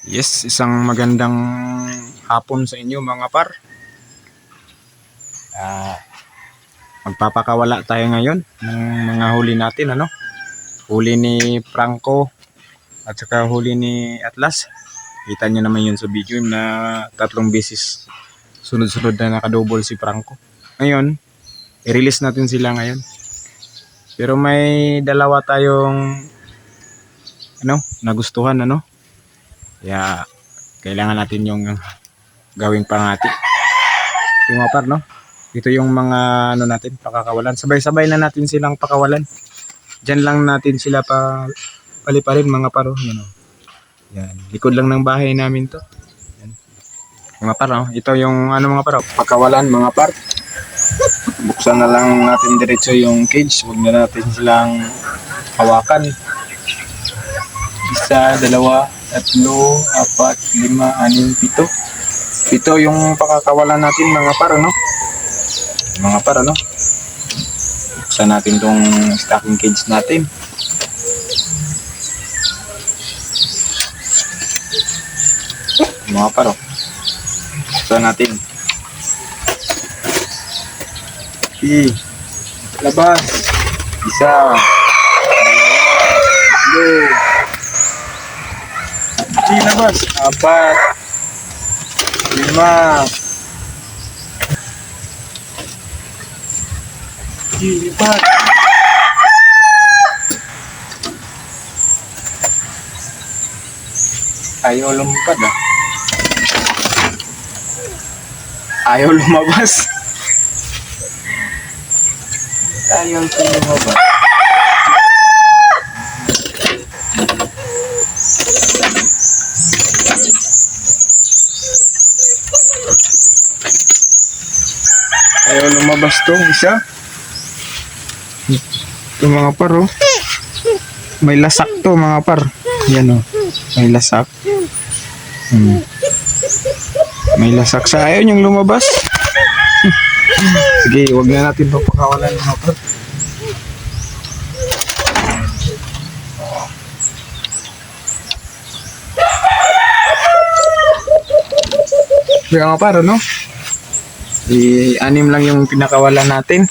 Yes, isang magandang hapon sa inyo mga par. Ah, Magpapakawala tayo ngayon ng mga huli natin, ano? Huli ni Franco at saka huli ni Atlas. Kita niyo naman yun sa video na 3 beses sunod-sunod na nakadouble si Franco. Ngayon, i-release natin sila ngayon. Pero may dalawa tayong nagustuhan, ano? Kaya kailangan natin yung gawing pangati. Yung mga par, no? Ito yung mga natin, pakakawalan. Sabay-sabay na natin silang pakawalan. Diyan lang natin sila paliparin mga par, yan, oh. Yan, likod lang ng bahay namin to. Yan. Mga par, no? Ito yung mga par, pakawalan mga par. Buksan na lang natin diretso yung cage. Huwag na natin silang hawakan. 1, 2, 3, 4, 5, 6, 7. Ito yung pakakawalan natin mga par, no? Mga par, no? Buksan natin tong stocking cage natin. Mga par, oh. Buksan natin. Okay. Labas. 1, 2, 3, labas. 4, 5. Lipat. Ayaw lumipad, ah. Ayaw lumabas. Ayaw lumabas. Ayaw lumabas to, isa. Ito mga par, oh. May lasak to mga par. Yan, oh. May lasak. May lasak sa ayaw niyang lumabas. Sige, huwag na natin papakawalan mga par. Mga par, no? I-anim lang yung pinakawalan natin.